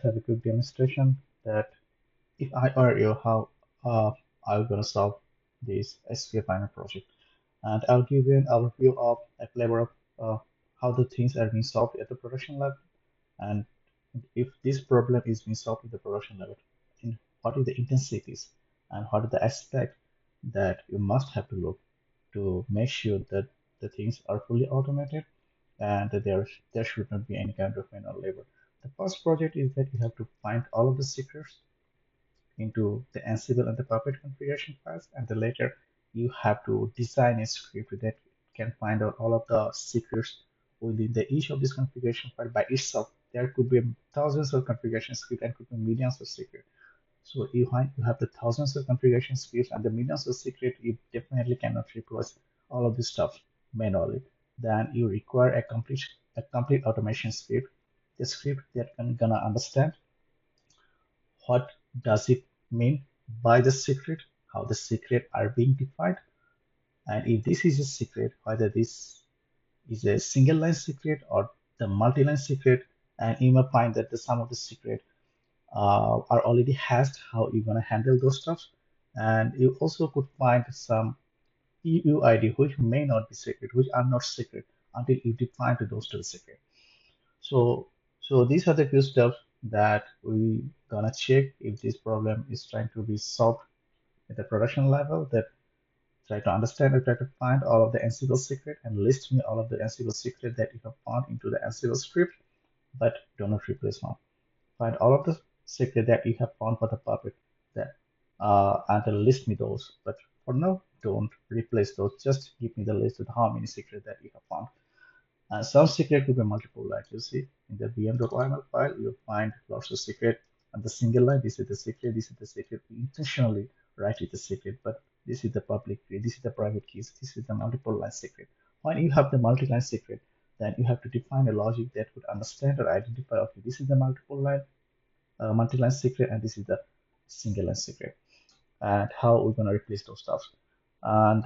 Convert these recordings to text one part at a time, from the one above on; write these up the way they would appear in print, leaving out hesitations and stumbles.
have a quick demonstration that if I were you, how I'm gonna solve this SQL Final project, and I'll give you an overview of a flavor of how the things are being solved at the production level, and if this problem is being solved at the production level, in what is the intensities and what are the aspects that you must have to look to make sure that the things are fully automated and that there should not be any kind of manual labor. The first project is that you have to find all of the secrets into the Ansible and the Puppet configuration files, and then later you have to design a script that can find out all of the secrets within the each of this configuration file by itself. There could be thousands of configuration scripts and could be millions of secrets. So you have the thousands of configuration scripts and the millions of secrets, you definitely cannot replace all of this stuff manually. Then you require a complete automation script, the script that can gonna understand what does it mean by the secret, how the secret are being defined, and if this is a secret, whether this is a single line secret or the multi-line secret, and you may find that the some of the secret are already hashed, how you're gonna handle those stuff. And you also could find some EUID which may not be secret, which are not secret until you define to those to the secret. So, so these are the few steps that we gonna check if this problem is trying to be solved at the production level. That try to understand or try to find all of the Ansible secret and list me all of the Ansible secret that you have found into the Ansible script, but do not replace one. Find all of the secret that you have found for the puppet that and then list me those. But for now, don't replace those. Just give me the list of how many secrets that you have found. And some secret could be multiple, like you see in the vm.yml file, you'll find lots of secret. And the single line, this is the secret, this is the secret. We intentionally write it the secret, but this is the public key, this is the private keys, this is the multiple line secret. When you have the multi-line secret, then you have to define a logic that would understand or identify, okay, this is the multi-line secret, and this is the single line secret, and how we're gonna replace those stuff. And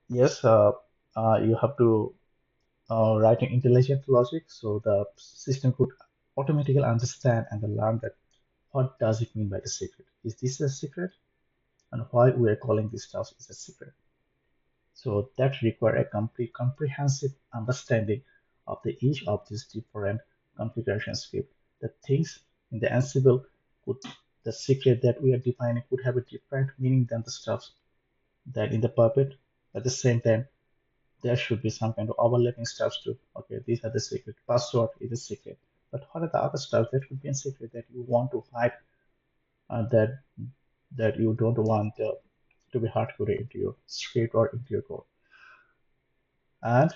yes, you have to writing intelligent logic so the system could automatically understand and then learn that what does it mean by the secret. Is this a secret? And why we are calling this stuff is a secret. So that require a complete comprehensive understanding of the each of these different configuration script. The things in the Ansible could the secret that we are defining could have a different meaning than the stuff that in the Puppet. At the same time, there should be some kind of overlapping stuff too. Okay, these are the secret. Password is a secret. But what are the other stuff that could be a secret that you want to hide that you don't want to be hard coded into your script or into your code? And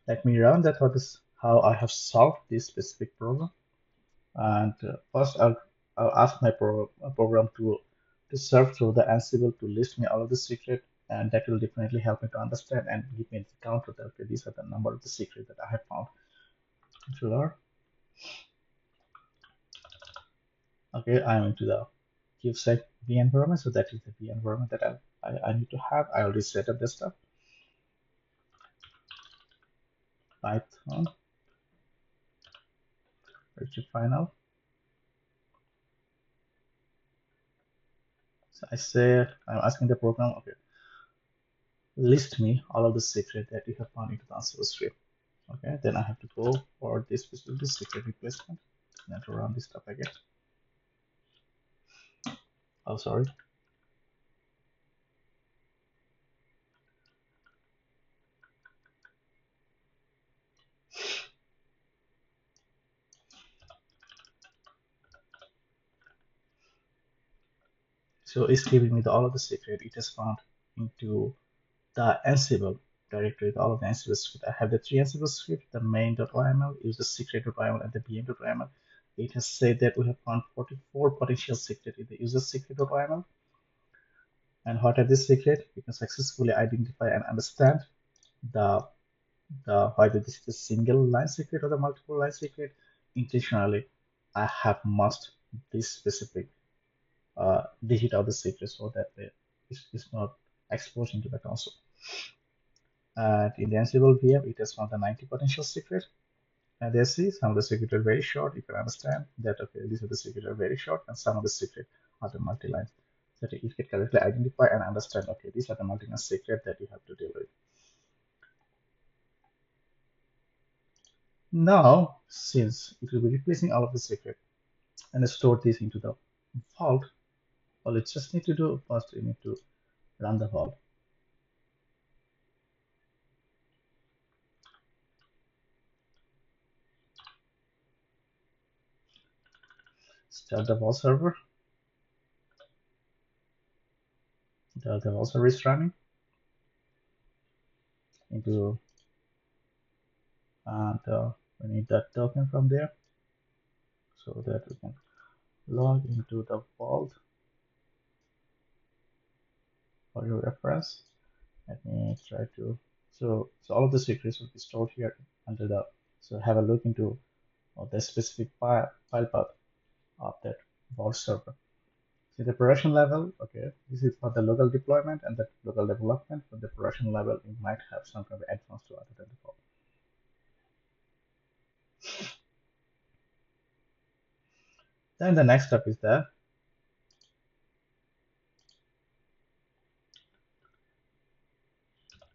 let me run that what is how I have solved this specific problem. And first I'll ask my program to serve through the Ansible to list me all of the secret, and that will definitely help me to understand and give me the counter that okay, these are the number of the secret that I have found. Controller. Okay, I'm into the CubeSat V environment, so that is the V environment that I need to have. I already set up this stuff. Python, retrieve final. So I said I'm asking the program, okay, list me all of the secret that you have found into the Ansible script. Okay, then I have to go for this specific secret replacement and to run this stuff again. Oh, sorry. So it's giving me all of the secret it has found into the Ansible directory, all of the Ansible script. I have the three Ansible scripts, the main.yml, use the secret.yml, and the bm.yml. It has said that we have found 44 potential secrets in the user secret.yml. And what are these secrets? We can successfully identify and understand the whether this is a single line secret or the multiple line secret. Intentionally, I have masked this specific digit of the secret so that it's not exposed into the console. And in the Ansible VM, it has found the 90 potential secret. And they see some of the secrets are very short. You can understand that, okay, these are the secrets are very short, and some of the secrets are the multi-lines. So that you can correctly identify and understand, okay, these are the multi-line secrets that you have to deal with. Now, since it will be replacing all of the secrets and store this into the vault, all you just need to do first, you need to run the vault. Start the vault server. The vault server is running into, and we need that token from there so that we can log into the vault for your reference. Let me try to, so all of the secrets will be stored here under the, so have a look into the specific file path of that vault server. See the production level, okay, this is for the local deployment and the local development. For the production level, you might have some kind of advanced to other than the vault. Then the next step is that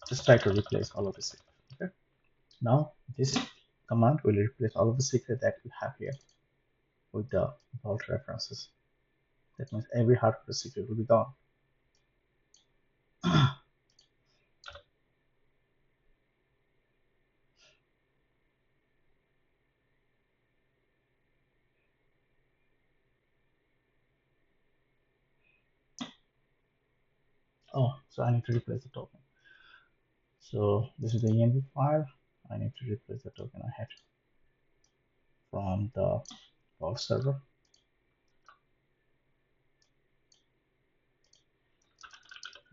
just try to replace all of the secrets. Okay. Now this command will replace all of the secrets that you have here with the vault references. That means every hardware secret will be gone. Oh, so I need to replace the token. So this is the env file. I need to replace the token I had from the vault server.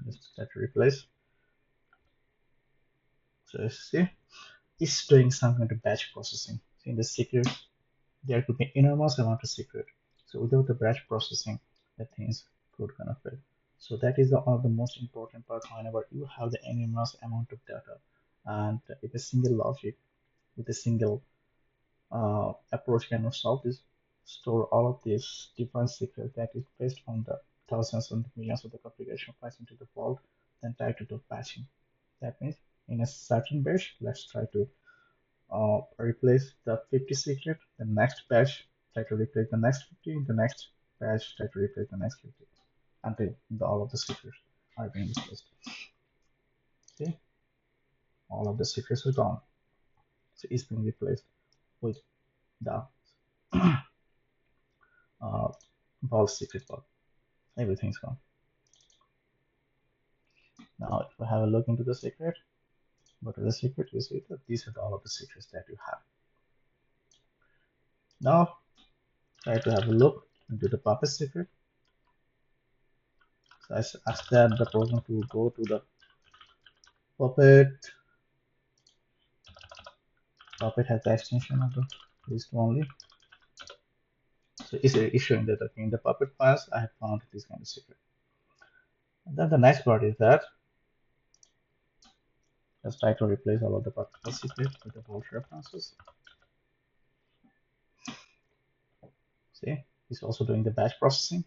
Just try to replace. So you see, it's doing some kind of batch processing. So in the secret, there could be enormous amount of secret. So without the batch processing, the things could kind of fail. So that is one of the most important part whenever you have the enormous amount of data and with a single logic, with a single approach cannot solve this, store all of these different secrets that is based on the thousands and millions of the configuration files into the vault, then try to do patching. That means in a certain batch, let's try to replace the 50 secret, the next batch, try to replace the next 50, the next batch, try to replace the next 50 until all of the secrets are being replaced. See, all of the secrets are gone. So it's being replaced with the vault secret vault. Everything's gone. Now, if we have a look into the secret, go to the secret, you see that these are all of the secrets that you have. Now, try to have a look into the puppet secret. So I ask that the program to go to the puppet. Puppet has the extension of the list only. So it's showing that okay, in the puppet files, I have found this kind of secret. And then the next part is that let's try to replace all of the puppet secrets with the vault references. See, it's also doing the batch processing.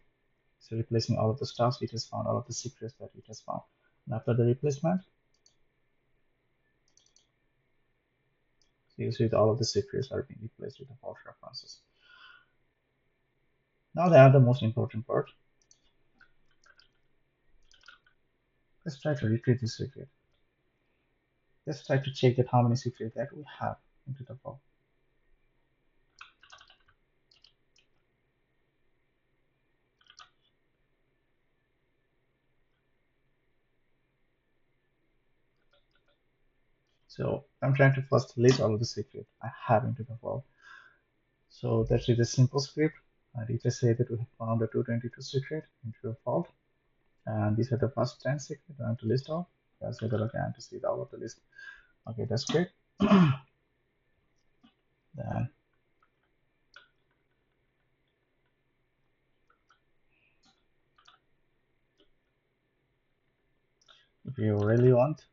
So replacing all of the stuff it has found, all of the secrets that it has found. And after the replacement, so you see that all of the secrets are being replaced with the vault references. Now they are the most important part. Let's try to retrieve this secret. Let's try to check that how many secrets that we have into the vault. So I'm trying to first list all of the secrets I have into the vault. So that is a simple script. And it just say that we have found the 222 secret into the vault. And these are the first 10 secrets I want to list off. I'll say that okay, I want to see all of the list. Okay, that's great. Then if you really want,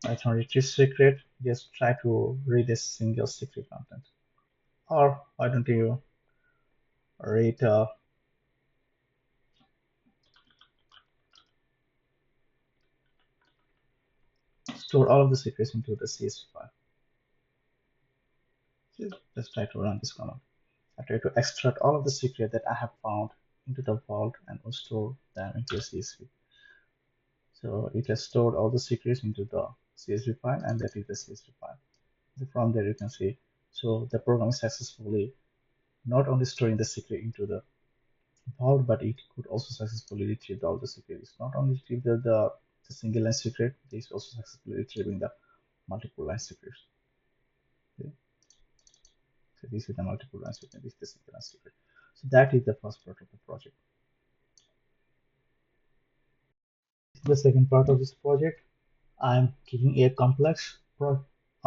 Python retrieve secret, just try to read a single secret content. Or why don't you read, store all of the secrets into the CSV file. Just try to run this command. I try to extract all of the secrets that I have found into the vault and will store them into a CSV. So it has stored all the secrets into the CSV file, and that is the CSV file. So from there you can see, so the program is successfully not only storing the secret into the vault, but it could also successfully retrieve all the secrets. Not only retrieve the single line secret, it is also successfully retrieving the multiple line secrets. Okay. So this is the multiple line secret, this is the single line secret. So that is the first part of the project. The second part of this project, I'm giving a complex project.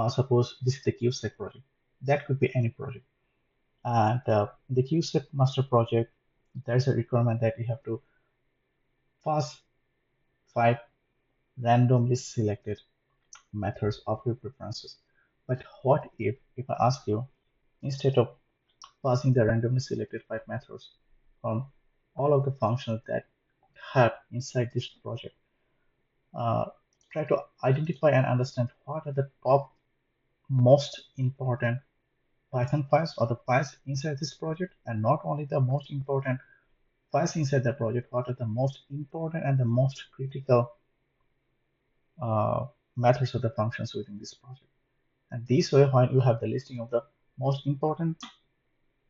Suppose this is the QSec project. That could be any project. And the QSec master project, there's a requirement that you have to pass 5 randomly selected methods of your preferences. But what if I ask you, instead of passing the randomly selected 5 methods from all of the functions that have inside this project, uh, try to identify and understand what are the top most important Python files or the files inside this project, and not only the most important files inside the project, what are the most important and the most critical uh, methods of the functions within this project. And this way, when you have the listing of the most important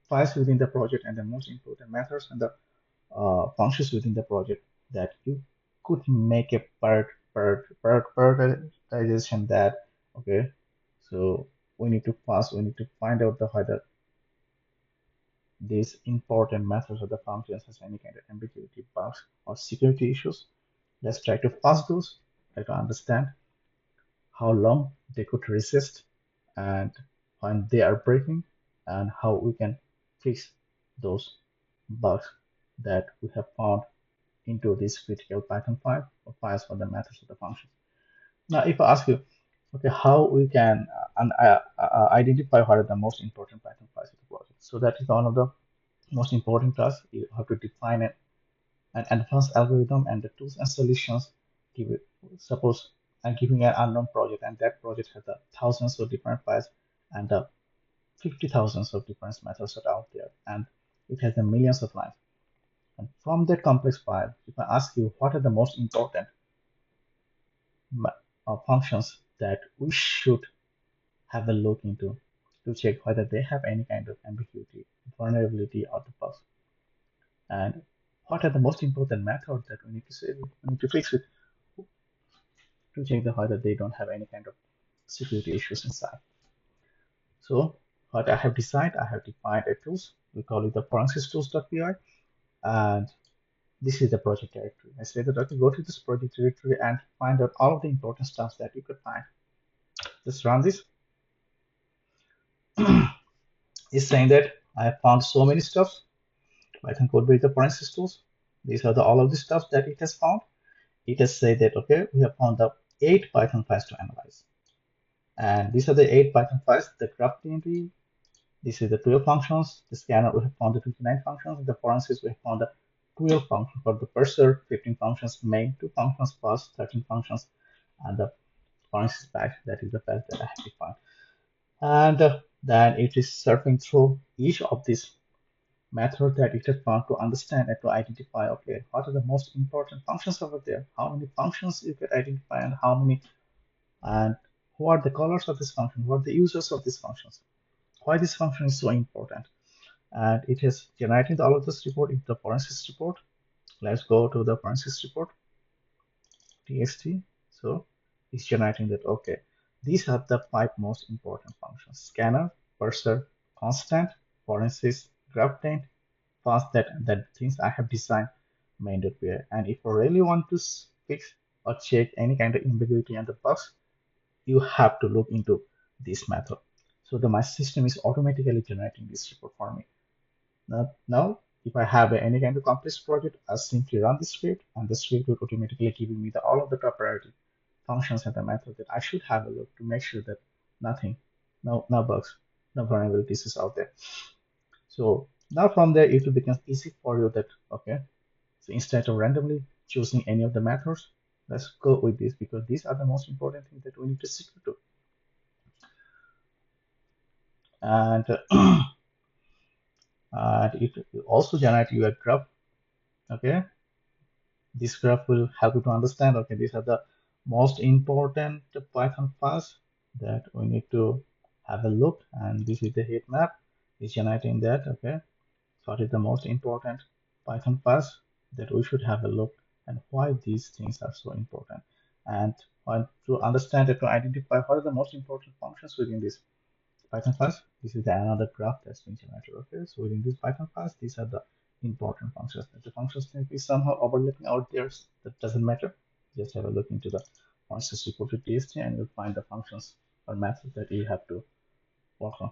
files within the project and the most important methods and the functions within the project, that you could make a prioritization that, okay, so we need to find out the whether these important methods of the functions has any kind of ambiguity, bugs, or security issues. Let's try to fuzz those, try to understand how long they could resist and when they are breaking, and how we can fix those bugs that we have found into this critical Python file or files for the methods of the function. Now, if I ask you, okay, how we can identify what are the most important Python files of the project. So that is one of the most important tasks. You have to define an advanced algorithm and the tools and solutions. Give it, suppose I'm giving an unknown project, and that project has thousands of different files and 50 thousands of different methods that are out there, and it has the millions of lines. And from that complex file, if I ask you what are the most important functions that we should have a look into to check whether they have any kind of ambiguity, vulnerability, or the bugs, and what are the most important methods that we need to fix it to check whether they don't have any kind of security issues inside. So what I have decided, I have defined a tools. We call it the forensics tools.py, and this is the project directory. I say that okay, go to this project directory and find out all of the important stuff that you could find. Just run this. It's saying that I have found so many stuff. Python code with the forensics tools. These are all of the stuff that it has found. It has said that okay, we have found the 8 Python files to analyze. And these are the 8 Python files, the graph TNT. This is the 12 functions. The scanner, we have found the 59 functions. The forensics, we have found the 12 functions for the parser, 15 functions, main, 2 functions, pass, 13 functions, and the forensics batch, that is the batch that I have defined. And then it is surfing through each of these methods that it has found to understand and to identify, okay, what are the most important functions over there? How many functions you can identify, and how many, and who are the callers of this function? What are the users of these functions? Why this function is so important? And it is generating all of this report into the forensics report. Let's go to the forensics report, txt. So it's generating that, okay, these are the 5 most important functions: scanner, parser, constant, forensics, graph fast, that things I have designed main.py. And if you really want to fix or check any kind of ambiguity and the bugs, you have to look into this method. So my system is automatically generating this report for me. Now, if I have any kind of complex project, I simply run the script, and the script will automatically give me all of the top priority functions and the method that I should have a look to make sure that nothing, no bugs, no vulnerabilities is out there. So now from there, it will become easy for you that, okay, so instead of randomly choosing any of the methods, let's go with this because these are the most important things that we need to stick to. And it will also generate you a graph. Okay, this graph will help you to understand. Okay, these are the most important Python files that we need to have a look, and this is the heat map is generating that. Okay, so what is the most important Python files that we should have a look, and why these things are so important, and to understand and to identify what are the most important functions within this Python files. This is another graph that's been generated. Okay, so within these Python files, these are the important functions. If the functions may be somehow overlapping out there, that doesn't matter. Just have a look into the functions reported TST and you'll find the functions or methods that you have to work on.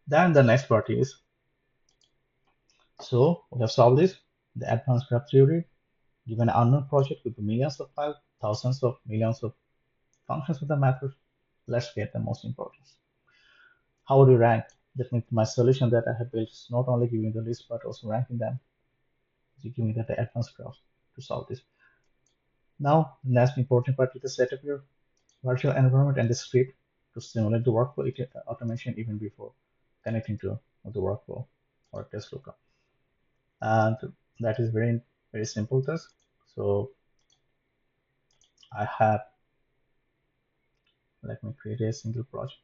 Then the next part is, so we have solved this, the advanced graph theory, given an unknown project with millions of files, thousands of millions of functions with the method. Let's get the most important. How would you rank? That means my solution that I have built is not only giving the list but also ranking them. So giving that the advanced graph to solve this. Now, the next important part is to set up your virtual environment and the script to simulate the workflow automation even before connecting to the workflow or test lookup. And that is very simple task. So I have, let me create a single project.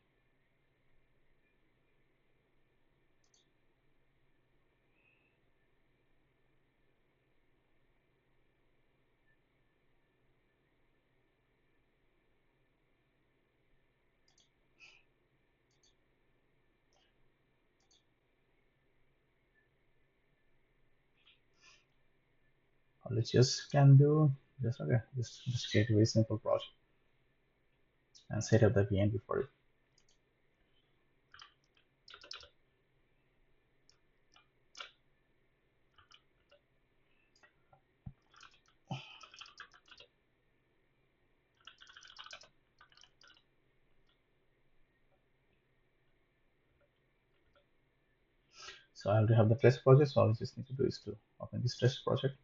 All it just can do, just okay, just create a very simple project and set up the VN before it. So I already have the test project, so all I just need to do is to open this test project.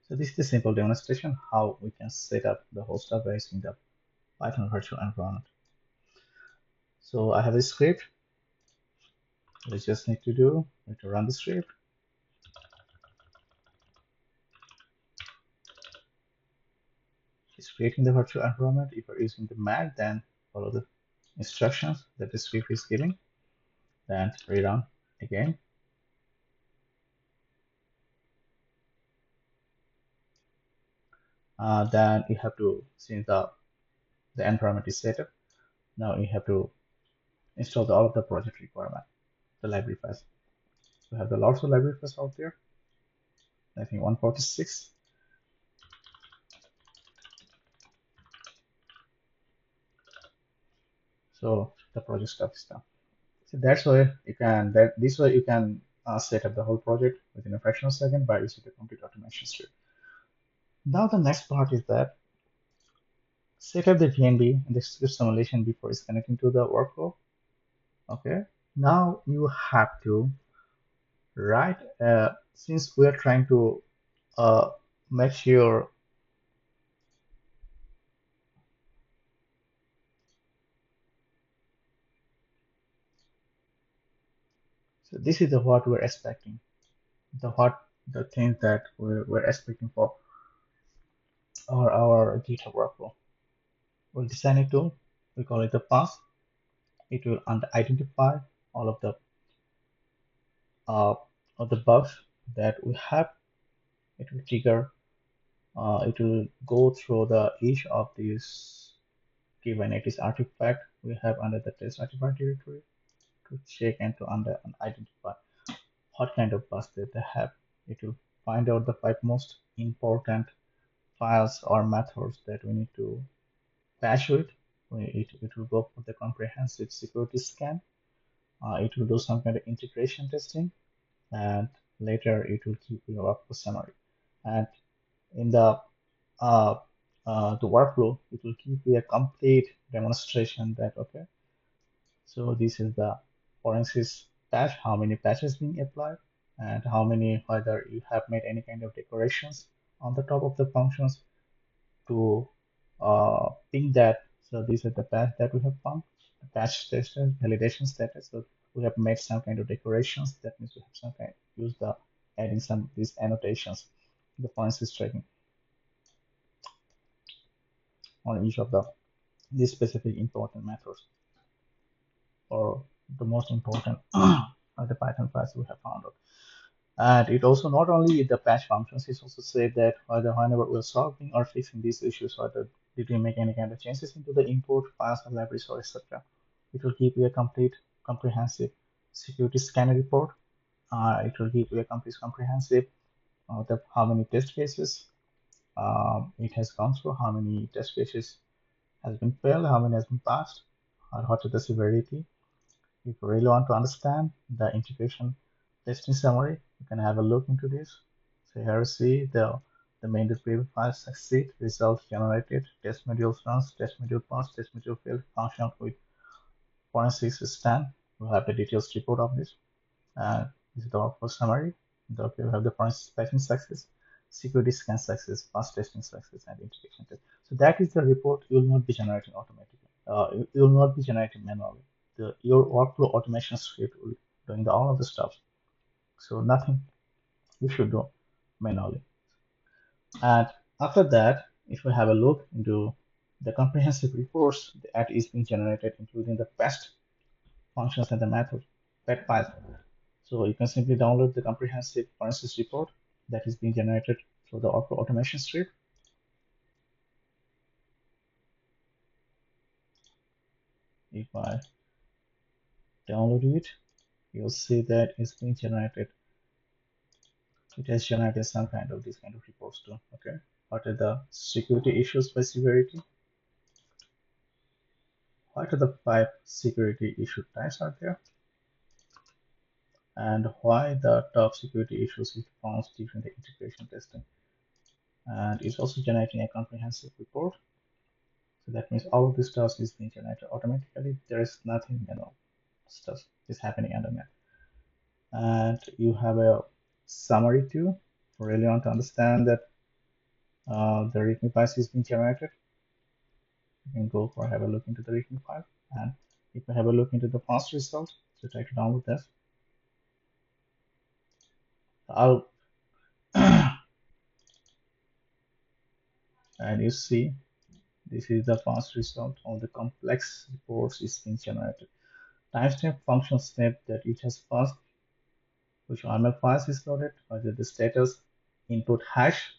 So this is a simple demonstration how we can set up the whole stuff by using the Python virtual environment. So I have a script. We just need to do to run the script. It's creating the virtual environment. If you're using the Mac, then follow the instructions that the script is giving. Then rerun again. Then you have to, since the environment is set up, now you have to install all of the project requirement, the library files. We have the lots of library files out there. I think 146. So the project stuff is done. So that's why you can this way you can set up the whole project within a fraction of a second by using the complete automation script. Now the next part is that set up the VNB and the script simulation before it's connecting to the workflow. Okay. Now you have to write since we are trying to make sure. So this is the what we're expecting, the things that we're expecting for our GitHub workflow. We'll design it to, we call it the pass. It will identify all uh, of the bugs that we have. It will trigger. It will go through the each of these Kubernetes artifact we have under the test artifact directory to check and to identify what kind of bugs that they have. It will find out the 5 most important files or methods that we need to patch with. It will go for the comprehensive security scan. It will do some kind of integration testing, and later it will keep your workflow summary. And in uh, the workflow, it will give you a complete demonstration that, okay, so this is the forensics patch, how many patches being applied, and how many, whether you have made any kind of decorations on the top of the functions to ping that. So these are the patch that we have found, the patch status, validation status. So we have made some kind of decorations. That means we have some kind, use the adding some these annotations, the forensics tracking on each of the these specific important methods or the most important of the Python files we have found out. And it also not only the patch functions, it also said that whether whenever we're solving or fixing these issues, whether did we make any kind of changes into the input files or libraries or etc. It will give you a complete comprehensive security scanner report. It will give you a complete comprehensive the how many test cases it has gone through, how many test cases has been failed, how many has been passed, or what is the severity. If you really want to understand the integration testing summary, you can have a look into this. So here you see the main retrieval file succeed, results generated, test modules runs, test module passed, test module failed, function with forensics stand. We'll have the details report of this. This is the workflow summary. Okay, we have the forensics patching success, security scan success, fast testing success, and integration test. So that is the report. You will not be generating automatically. You will not be generating manually. Your workflow automation script will doing all of the stuff. So nothing you should do manually. And after that, if we have a look into the comprehensive reports that is being generated, including the best functions and the method, pet file. So you can simply download the comprehensive forensics report that is being generated through the automation script. If I download it, you'll see that it's being generated. It has generated some kind of this kind of reports too. Okay, what are the security issues by severity? What are the 5 security issue types are there? And why the top security issues is found during the integration testing? And it's also generating a comprehensive report. So that means all of this stuff is being generated automatically. There is nothing, stuff is happening underneath. And you have a summary too. If you really want to understand that the README files is being generated, you can go for have a look into the README file. And if you have a look into the fast result, so try to download this. I'll and you see this is the fast result. All the complex reports is being generated. Timestamp function snap that it has passed, which YAML files is loaded, whether the status, input hash,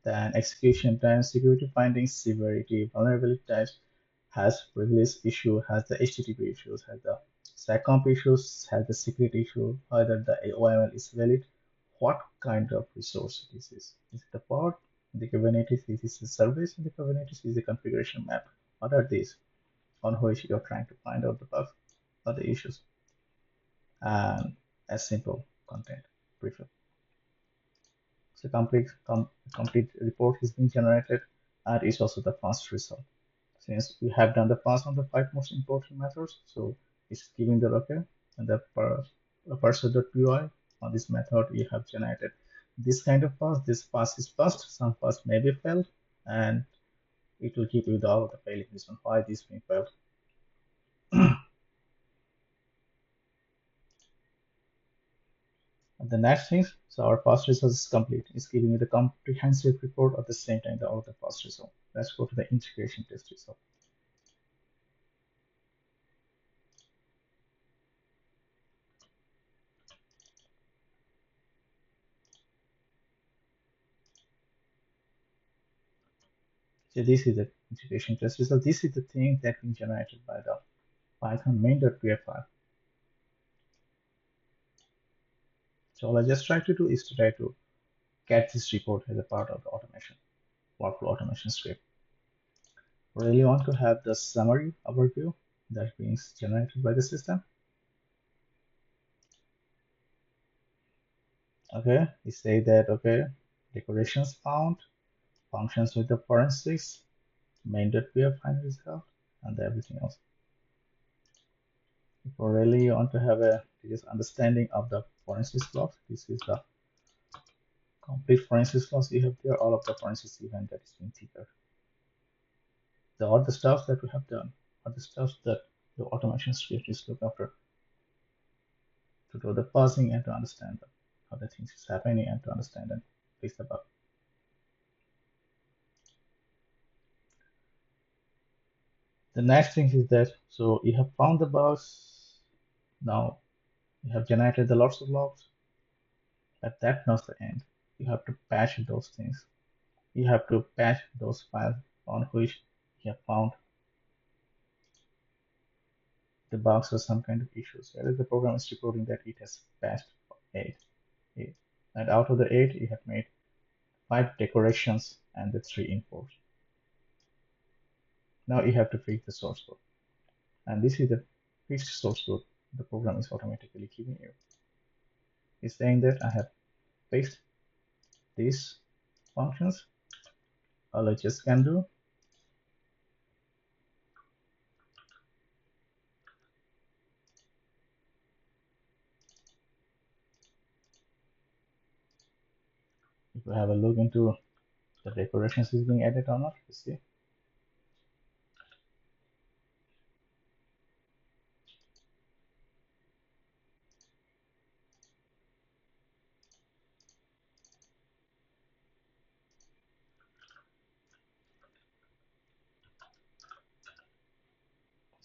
then execution time, security findings, severity, vulnerability types, has privilege issue, has the HTTP issues, has the SecComp issues, has the secret issue, whether the OML is valid, what kind of resource this is. Is it a pod? The Kubernetes is this a service in the Kubernetes is the configuration map. What are these on which you're trying to find out the bugs or the issues? And a simple content prefer. So complete report is being generated and is also the fast result. Since we have done the pass on the 5 most important methods, so it's giving the okay and the parser.py on this method you have generated this kind of pass. This pass is passed, some pass may be failed, and it will give you the all the failing reason why this being failed. And the next thing, so our pass result is complete. It's giving you the comprehensive report at the same time the all the pass result. Let's go to the integration test result. So this is the integration test result. This is the thing that been generated by the Python main.py file. So all I just try to do is to try to get this report as a part of the automation. workflow automation script. Really want to have the summary overview that being generated by the system. Okay, we say that okay, decorations found, functions with the forensics, main.py final result, and everything else. If you really want to have a just understanding of the forensics logs, this is the complete forensics logs you have there, all of the forensics event that is being triggered. All the stuff that we have done, all the stuff that the automation script is look after to do the parsing and to understand how the things is happening and to understand and fix the bug. The next thing is that so you have found the bugs. Now you have generated the lots of logs, but that's not the end. You have to patch those things. You have to patch those files on which you have found the bugs or some kind of issues. Whereas the program is reporting that it has patched eight, eight. And out of the eight, you have made five decorations and the three imports. Now you have to fix the source code. And this is the fixed source code the program is automatically giving you. It's saying that I have fixed these functions. All I just can do if we have a look into the decorations is being added or not, you see.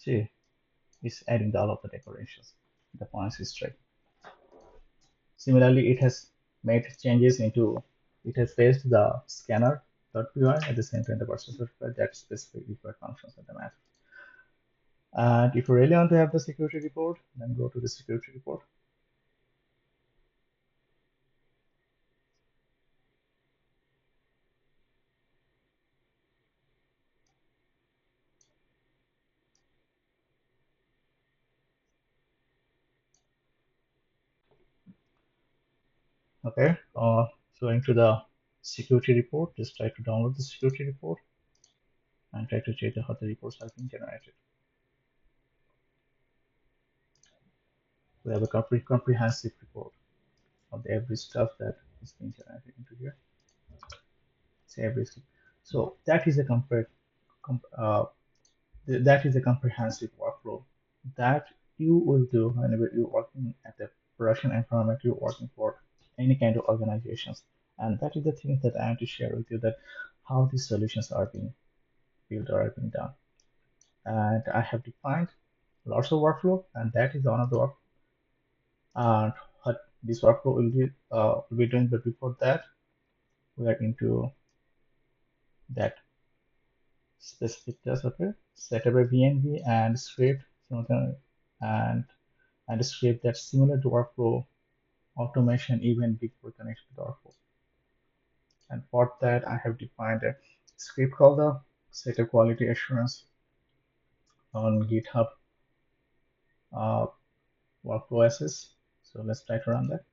See, it's adding all of the decorations. The points is straight. Similarly, it has made changes into, it has faced the scanner.py at the same time the processor that specific required functions at the math. And if you really want to have the security report, then go to the security report. Okay, so into the security report, just try to download the security report and try to check how the reports have been generated. We have a comprehensive report of the every stuff that is being generated into here. Say everything. So that is a that is a comprehensive workflow that you will do whenever you're working at the production environment, you're working for any kind of organizations. And that is the thing that I want to share with you that how these solutions are being built or are being done. And I have defined lots of workflow, and that is one of the work. And what this workflow will be doing, but before that, we are into that specific task. Okay, set up a VNV and script, and and a script that's similar to workflow automation even before connected to the workflow. And for that, I have defined a script called the setup quality assurance on GitHub uh, workflow SS. So let's try to run that.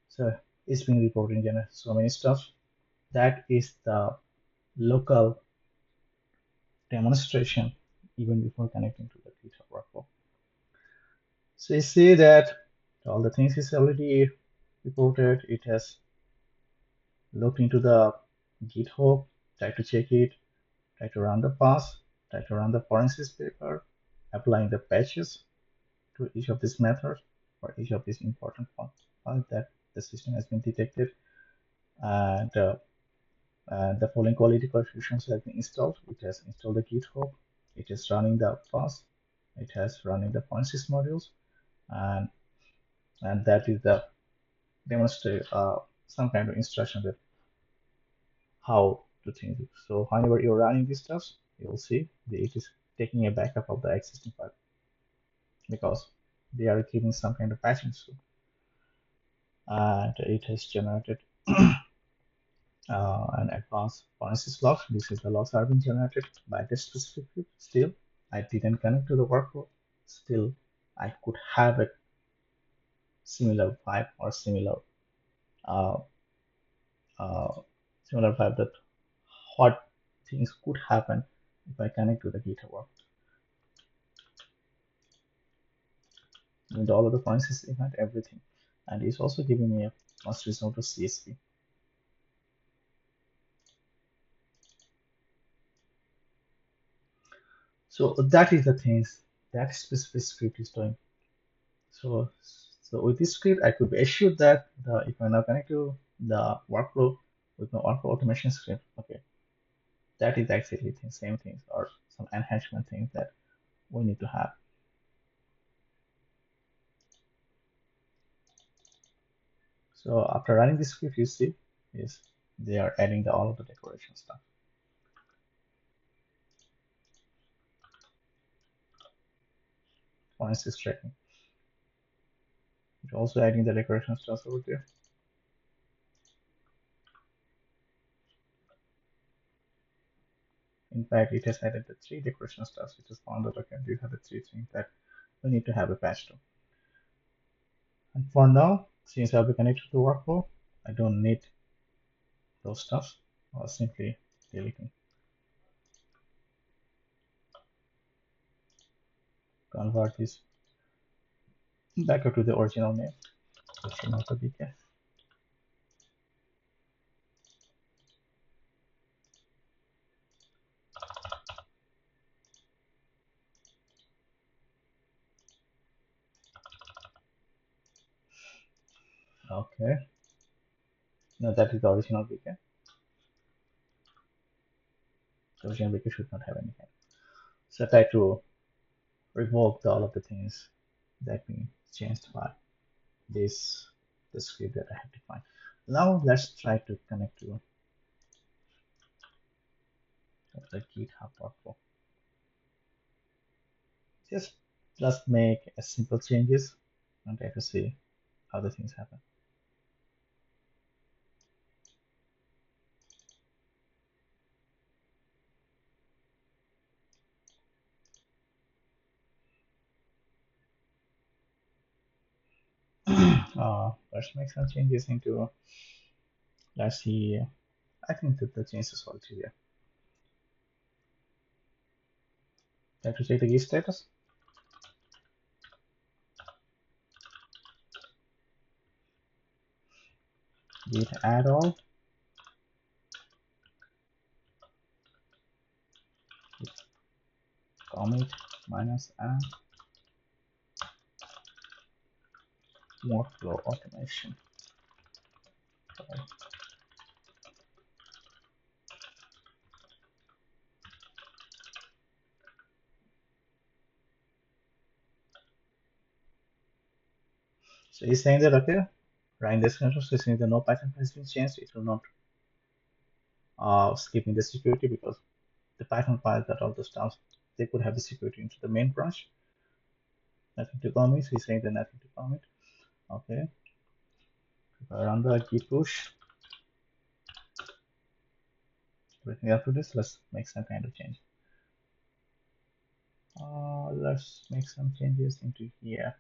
So it's been reporting so many stuff. That is the local demonstration even before connecting to the GitHub workflow. So you see that all the things is already reported. It has looked into the GitHub, try to check it, try to run the pass, try to run the forensics paper, applying the patches to each of these methods for each of these important files that the system has been detected. And, the following quality contributions have been installed. It has installed the GitHub. It is running the pass. It has running the forensics modules, and that is the demonstrate some kind of instruction that how to change it. So whenever you're running these stuff, you'll see it is taking a backup of the existing file because they are giving some kind of patching script, and it has generated an advanced forensics log. This is the logs are being generated by this specific group. Still, I didn't connect to the workflow. Still, I could have a similar vibe or uh, uh, similar vibe that what things could happen if I connect to the GitHub with all of the forensics event, everything. And it's also giving me a must resolve to CSV. So that is the things that specific script is doing. So, so with this script, I could be assured that if I now connect to the workflow with my workflow automation script, okay, that is actually the same things or some enhancement things that we need to have. So after running this script, you see is they are adding all of the decoration stuff. Forensics tracking. It's also adding the decoration stuff over there. In fact, it has added the three decoration stuff, which is found that okay, these are the three things that we need to have a patch to. And for now, since I'll be connected to workflow, I don't need those stuff or simply deleting. Convert this back up to the original name, original BK. Okay, now that is the original BK. The original BK should not have anything. So I try to revoke all of the things that we changed by this the script that I have defined. Now let's try to connect to the GitHub workflow. Just make a simple changes and try to see how the things happen. Let's make some changes into, let's see, I think that the changes are clear. Try to check the git status. Git add all. Commit minus and workflow automation. Okay. So he's saying that okay, running this control, so saying that no Python has been changed, it will not skipping the security because the Python file that all the stuff they could have the security into the main branch. Nothing to commit. So he's saying that nothing to commit. Okay. If I run the git push, everything after this, let's make some kind of change. Let's make some changes into here.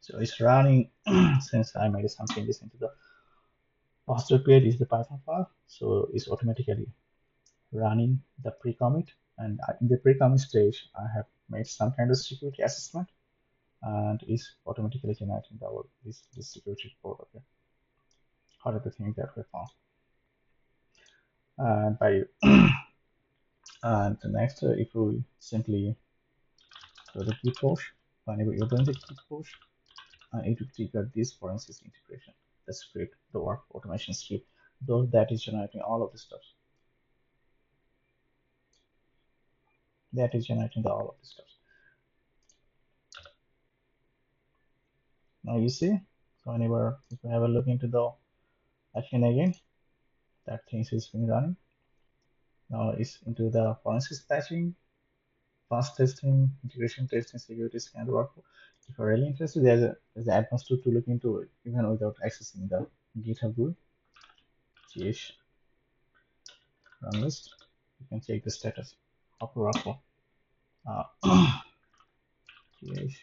So it's running since I made some changes into the master create is the Python file. So it's automatically running the pre-commit, and in the pre-commit stage, I have made some kind of security assessment, and is automatically generating this security report. Okay, how are the things that we found? And by and the next, if we simply do the git push, whenever you run the git push, it will trigger this forensics integration, the script, the work automation script, though that is generating all of the stuff. that is generating the all of the stuff. Now you see, so whenever if you have a look into the action again, that things is been running. Now it's into the forensic patching, fast testing, integration testing, security scan workflow. If you're really interested, there's an advanced tool to look into it, even without accessing the GitHub tool. GH run list. You can check the status of the workflow. GH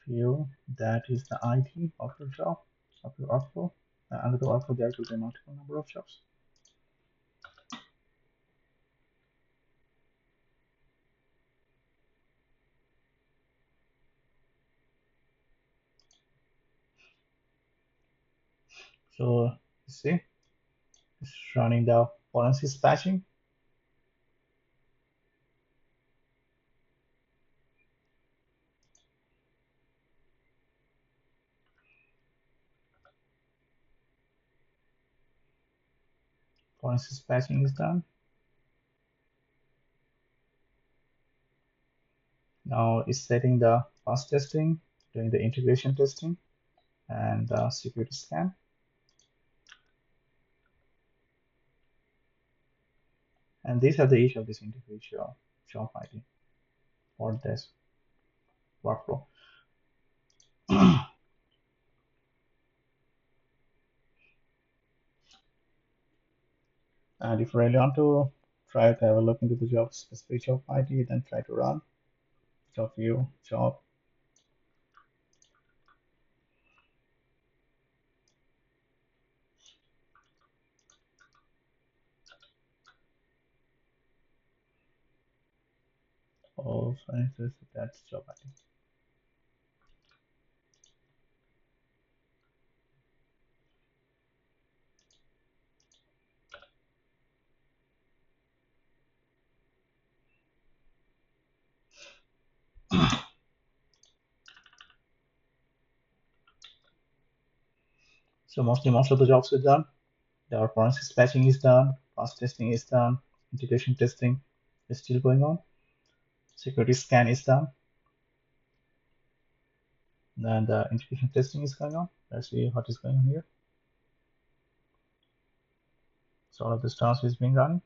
view, that is the ID of your job, of your workflow. Under the workflow, there will be multiple number of jobs. So you see, it's running the forensic patching. Forensic patching is done. Now it's setting the fast testing, doing the integration testing, and the security scan. And these are the each of these individual job ID for this workflow. And if you really want to try to have a look into the job specific job ID, then try to run job view, job. Also, that's job ID. So most of the jobs are done. The forensic patching is done, fast testing is done, integration testing is still going on, security scan is done, then the integration testing is going on. Let's see what is going on here. So all of this task is being run.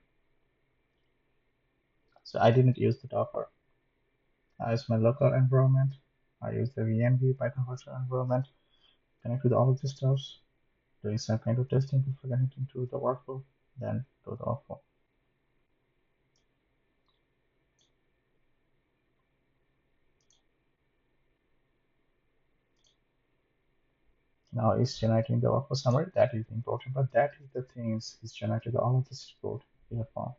So I didn't use the Docker. I use my local environment. I use the VMB Python virtual environment, connect with all of the stuff, doing some kind of testing before connecting to the workflow, then do the workflow. Now it's generating the workflow summary. That is important, but that is the things it's generated all of this code we have found.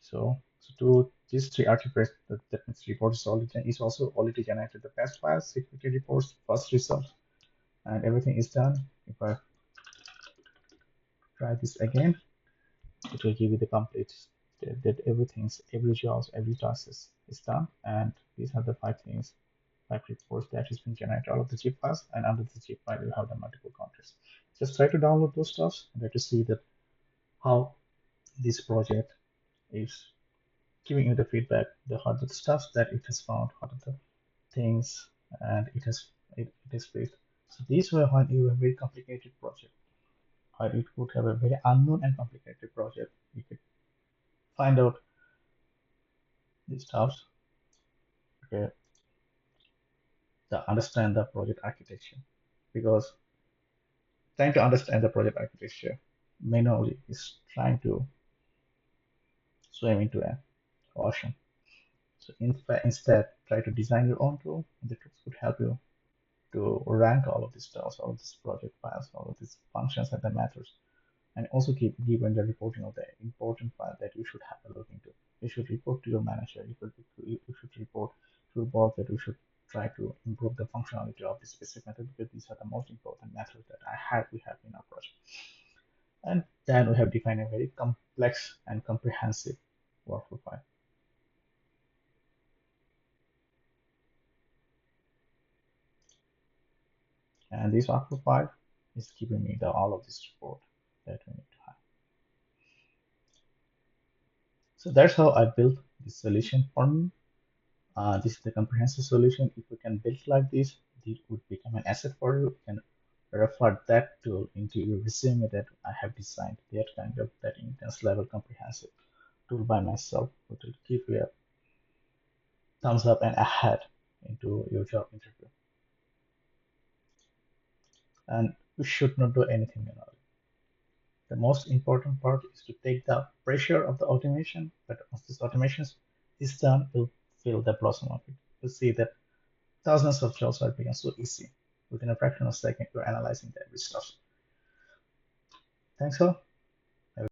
So to these three artifacts, that means report is also already generated the past files, security reports, first results, and everything is done. If I try this again, it will give you the complete that everything's every job, every task is done, and these are the five things, five reports that has been generated out of the zip files, and under the zip file you have the multiple countries. Just try to download those stuffs and try to see that how this project is giving you the feedback, the what are the stuff that it has found, what are the things, and it is faced. So these were when you have a very complicated project, or it would have a very unknown and complicated project. You could find out these stuff, okay, to understand the project architecture. Because trying to understand the project architecture manually is trying to swim into an ocean. So instead, try to design your own tool, and the tools would help you to rank all of these stuff, all of these project files, all of these functions and the methods, and also keep given the reporting of the important file that you should have a look into. You should report to your manager. You should report to the board that you should try to improve the functionality of this specific method, because these are the most important methods that we have in our project. And then we have defined a very complex and comprehensive workflow file. And this workflow file is giving me all of this support that we need to have. So that's how I built this solution for me. This is the comprehensive solution. If we can build like this would become an asset for you. You can refer that tool into your resume that I have designed that kind of that intense level comprehensive tool by myself, which will give you a thumbs up and ahead into your job interview. And you should not do anything manually. The most important part is to take the pressure of the automation, but once this automation is done, you'll feel the blossom of it. You'll see that thousands of jobs are become so easy. Within a fraction of a second, you're analyzing the every stuff. Thanks all.